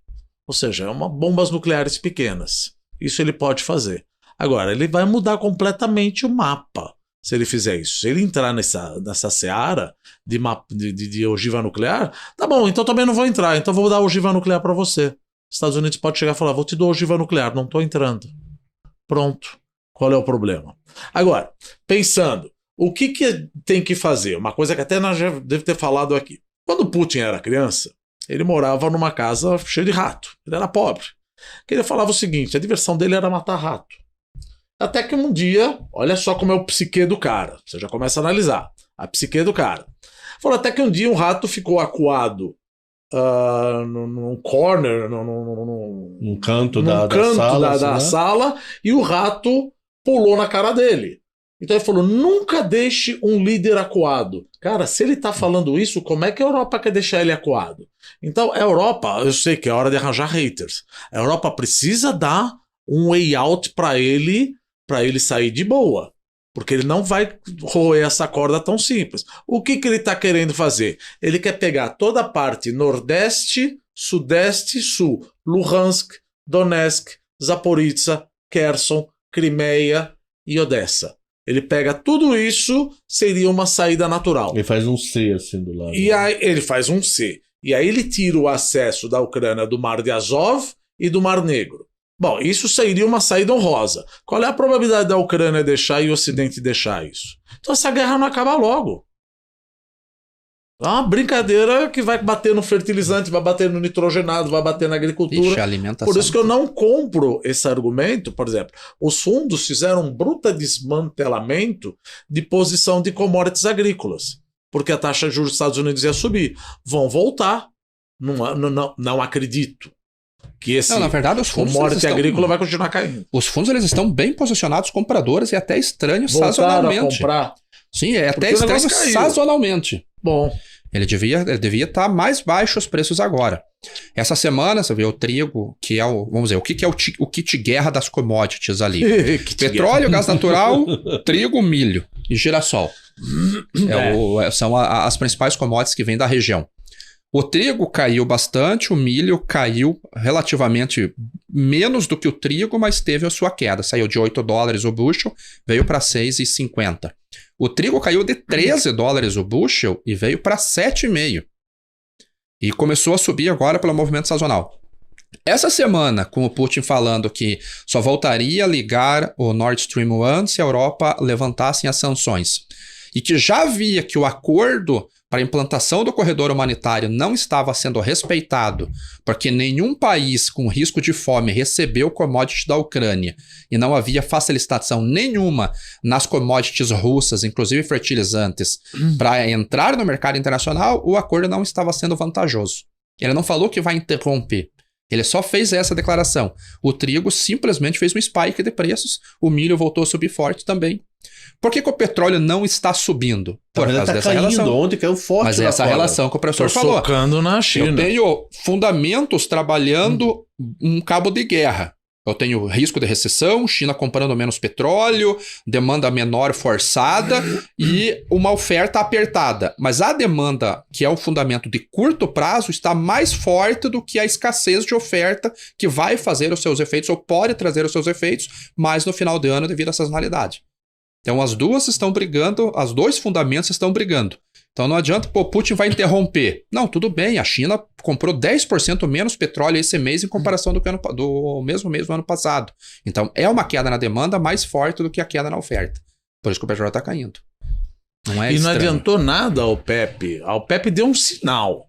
Ou seja, bombas nucleares pequenas. Isso ele pode fazer. Agora, ele vai mudar completamente o mapa se ele fizer isso. Se ele entrar nessa seara de ogiva nuclear, tá bom, então também não vou entrar, então vou dar ogiva nuclear para você. Estados Unidos pode chegar e falar, vou te dar ogiva nuclear, não estou entrando. Pronto. Qual é o problema? Agora, pensando, o que tem que fazer? Uma coisa que até nós já deve ter falado aqui. Quando o Putin era criança, ele morava numa casa cheia de rato. Ele era pobre. Ele falava o seguinte, a diversão dele era matar rato. Até que um dia, olha só como é o psique do cara. Você já começa a analisar. A psique do cara. Falou até que um dia um rato ficou acuado num corner, num canto da sala, e o rato pulou na cara dele. Então ele falou, nunca deixe um líder acuado. Cara, se ele tá falando isso, como é que a Europa quer deixar ele acuado? Então a Europa, eu sei que é hora de arranjar haters. A Europa precisa dar um way out para ele sair de boa. Porque ele não vai roer essa corda tão simples. O que ele está querendo fazer? Ele quer pegar toda a parte nordeste, sudeste e sul. Luhansk, Donetsk, Zaporizhzhia, Kherson, Crimeia e Odessa. Ele pega tudo isso, seria uma saída natural. Ele faz um C assim do lado. E aí ele faz um C. E aí ele tira o acesso da Ucrânia do Mar de Azov e do Mar Negro. Bom, isso seria uma saída honrosa. Qual é a probabilidade da Ucrânia deixar e o Ocidente deixar isso? Então essa guerra não acaba logo. É uma brincadeira que vai bater no fertilizante, vai bater no nitrogenado, vai bater na agricultura. Ixi, alimentação. Por isso que eu não compro esse argumento. Por exemplo, os fundos fizeram um bruto desmantelamento de posição de commodities agrícolas, porque a taxa de juros dos Estados Unidos ia subir. Vão voltar. Não acredito que esse na verdade, os fundos commodity agrícola vai continuar caindo. Os fundos eles estão bem posicionados compradores e até estranhos sazonalmente. A comprar. Sim, é até estranho sazonalmente. Bom. Ele devia estar mais baixo os preços agora. Essa semana, você vê o trigo, que é vamos dizer, o que é o kit guerra das commodities ali? Petróleo, gás natural, trigo, milho e girassol. São as principais commodities que vêm da região. O trigo caiu bastante, o milho caiu relativamente menos do que o trigo, mas teve a sua queda. Saiu de $8 o bushel, veio para $6,50. O trigo caiu de $13 o bushel e veio para 7,5. E começou a subir agora pelo movimento sazonal. Essa semana, com o Putin falando que só voltaria a ligar o Nord Stream 1 se a Europa levantasse as sanções. e que já via que o acordo para a implantação do corredor humanitário não estava sendo respeitado, porque nenhum país com risco de fome recebeu commodities da Ucrânia e não havia facilitação nenhuma nas commodities russas, inclusive fertilizantes, para entrar no mercado internacional, o acordo não estava sendo vantajoso. Ele não falou que vai interromper. Ele só fez essa declaração. O trigo simplesmente fez um spike de preços, o milho voltou a subir forte também. Por que o petróleo não está subindo? Por causa dessa relação. Ontem caiu forte. Mas essa relação que o professor falou. Focando na China. Eu tenho fundamentos trabalhando um cabo de guerra. Eu tenho risco de recessão, China comprando menos petróleo, demanda menor forçada e uma oferta apertada. Mas a demanda, que é um fundamento de curto prazo, está mais forte do que a escassez de oferta que vai fazer os seus efeitos ou pode trazer os seus efeitos mais no final de ano devido à sazonalidade. Então as duas estão brigando, os dois fundamentos estão brigando. Então não adianta, Putin vai interromper. Não, tudo bem, a China comprou 10% menos petróleo esse mês em comparação do mesmo mês do ano passado. Então é uma queda na demanda mais forte do que a queda na oferta. Por isso que o petróleo está caindo. Não é e estranho. não adiantou nada a OPEP. A OPEP deu um sinal.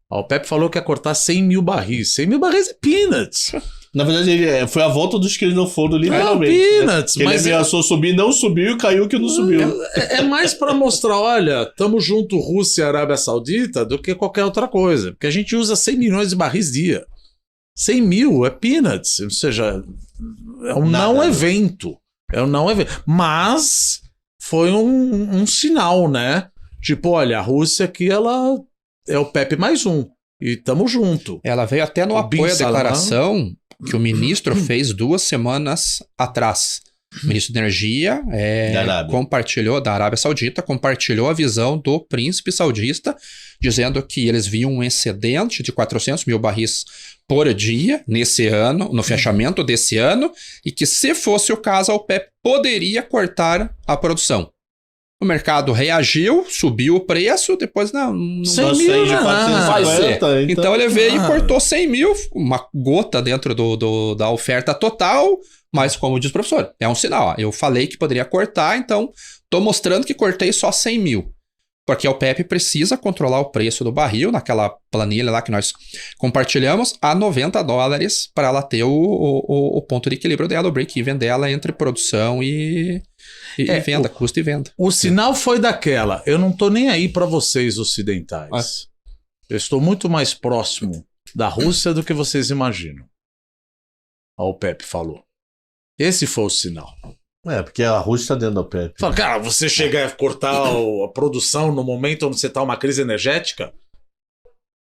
A OPEP falou que ia cortar 100 mil barris. 100 mil barris é peanuts. Na verdade, foi a volta dos que não foram, literalmente. Peanuts, né? mas ele ameaçou subir, não subiu, caiu que não subiu. É mais para mostrar, olha, estamos junto Rússia e Arábia Saudita do que qualquer outra coisa. Porque a gente usa 100 milhões de barris dia. 100 mil é peanuts. Ou seja, é um não evento. É um não evento. Mas foi um sinal, né? Tipo, olha, a Rússia aqui, ela é o PEP mais um. E estamos junto. Ela veio até no apoio à declaração que o ministro fez 2 semanas atrás. O ministro de Energia compartilhou, da Arábia Saudita, compartilhou a visão do príncipe saudita, dizendo que eles viam um excedente de 400 mil barris por dia nesse ano, no fechamento desse ano, e que se fosse o caso, a OPEP poderia cortar a produção. O mercado reagiu, subiu o preço, depois não 100 mil vai ser. Então ele veio e cortou 100 mil, uma gota dentro da oferta total, mas como diz o professor, é um sinal. Ó, eu falei que poderia cortar, então estou mostrando que cortei só 100 mil. Porque a OPEP precisa controlar o preço do barril, naquela planilha lá que nós compartilhamos, a $90 para ela ter o ponto de equilíbrio dela, o break-even dela entre produção e venda, custo e venda. O sinal foi daquela, eu não tô nem aí para vocês ocidentais. Eu estou muito mais próximo da Rússia do que vocês imaginam. A OPEP falou. Esse foi o sinal. Porque a Rússia está dentro da OPEP. Fala, cara, você chega a cortar a produção no momento onde você está uma crise energética?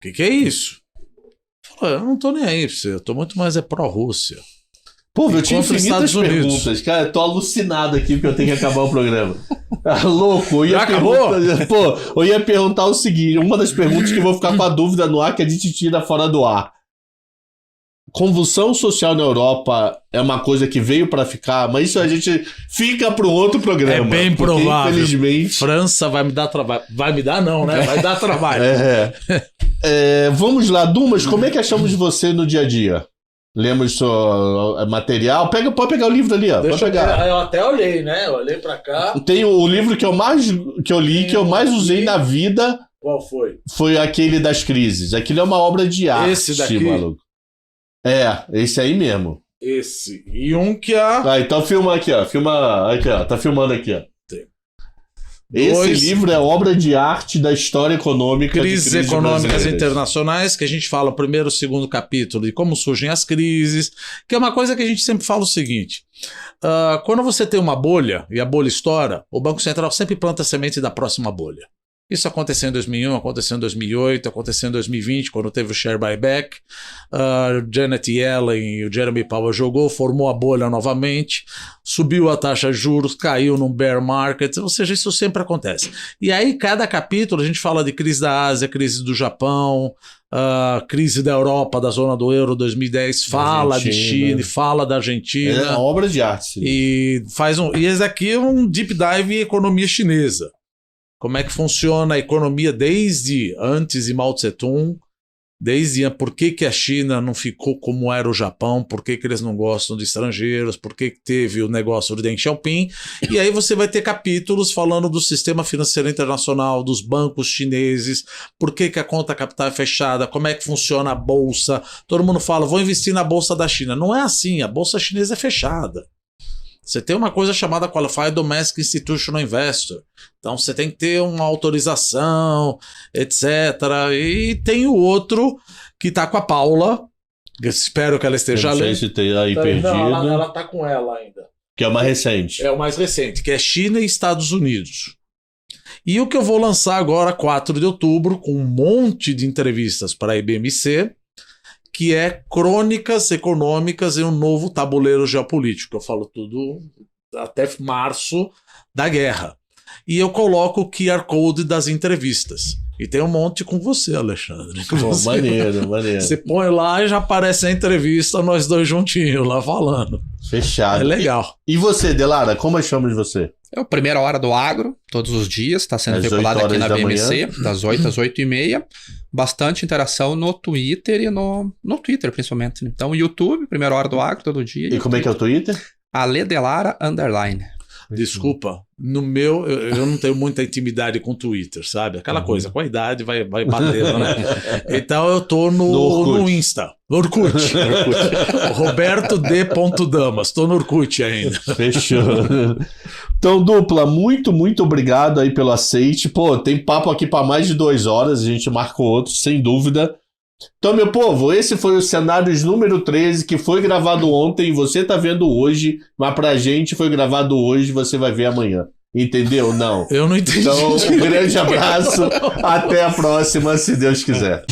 O que é isso? Fala, eu não tô nem aí pra você, eu tô muito mais pró-Rússia. Pô, eu tinha infinitas perguntas. Cara, eu tô alucinado aqui porque eu tenho que acabar o programa. Louco, eu ia perguntar o seguinte, uma das perguntas que eu vou ficar com a dúvida no ar, que a gente tira fora do ar. Convulsão social na Europa é uma coisa que veio para ficar, mas isso a gente fica para um outro programa. É bem provável. Infelizmente. França vai me dar trabalho. Vai me dar não, né? Vai dar trabalho. Vamos lá, Dumas, como é que achamos você no dia a dia? Lemos seu material? Pode pegar o livro ali, ó. Pode pegar. Eu até olhei, né? Eu olhei para cá. Tem o livro que eu li, que eu mais usei na vida. Qual foi? Foi aquele das crises. Aquilo é uma obra de arte. Esse daqui? Maluco. Esse aí mesmo. Esse. E um que a... então filma aqui, ó. Filma aqui, ó. Tá filmando aqui, ó. Esse livro é obra de arte da história econômica. Crises econômicas internacionais, que a gente fala o primeiro e o segundo capítulo de como surgem as crises, que é uma coisa que a gente sempre fala o seguinte. Quando você tem uma bolha e a bolha estoura, o Banco Central sempre planta a semente da próxima bolha. Isso aconteceu em 2001, aconteceu em 2008, aconteceu em 2020, quando teve o share buyback. Janet Yellen e o Jeremy Powell formou a bolha novamente, subiu a taxa de juros, caiu num bear market, ou seja, isso sempre acontece. E aí, cada capítulo, a gente fala de crise da Ásia, crise do Japão, crise da Europa, da zona do euro 2010, fala de China, fala da Argentina. É uma obra de arte. Sim. E esse aqui é um deep dive em economia chinesa. Como é que funciona a economia desde antes de Mao Tse-tung Desde por que a China não ficou como era o Japão, por que eles não gostam de estrangeiros, por que teve o negócio do Deng Xiaoping. E aí você vai ter capítulos falando do sistema financeiro internacional, dos bancos chineses, por que a conta capital é fechada, como é que funciona a bolsa. Todo mundo fala, vou investir na bolsa da China. Não é assim, a bolsa chinesa é fechada. Você tem uma coisa chamada Qualified Domestic Institutional Investor. Então você tem que ter uma autorização, etc. E tem o outro que está com a Paula. Espero que ela esteja não sei lendo. se tem aí perdido. Não, ela está com ela ainda. Que é o mais recente. É o mais recente, que é China e Estados Unidos. E o que eu vou lançar agora, 4 de outubro, com um monte de entrevistas para a IBMC, que é Crônicas Econômicas e um Novo Tabuleiro Geopolítico. Eu falo tudo até março da guerra. E eu coloco o QR Code das entrevistas. E tem um monte com você, Alexandre. Maneiro. Você põe lá e já aparece a entrevista, nós dois juntinhos lá falando. Fechado. É legal. E você, Delara, como chamamos você? É o Primeira Hora do Agro, todos os dias, está sendo Às veiculado 8 aqui na horas da BMC, manhã. das 8 às 8h30. Bastante interação no Twitter e no Twitter, principalmente. Então, YouTube, Primeira Hora do Agro, todo dia. E como é que é o Twitter? aledelara_. Desculpa, no meu, eu não tenho muita intimidade com o Twitter, sabe? Aquela coisa, com a idade vai batendo, né? Então eu tô no Insta, no Orkut. Roberto D. Damas, tô no Orkut ainda. Fechou. Então, dupla, muito obrigado aí pelo aceite. Pô, tem papo aqui para mais de 2 horas, a gente marcou outro, sem dúvida. Então, meu povo, esse foi o Cenários número 13, que foi gravado ontem, você tá vendo hoje, mas pra gente foi gravado hoje, você vai ver amanhã. Entendeu? Não. Eu não entendi. Então, um grande abraço, até a próxima, se Deus quiser.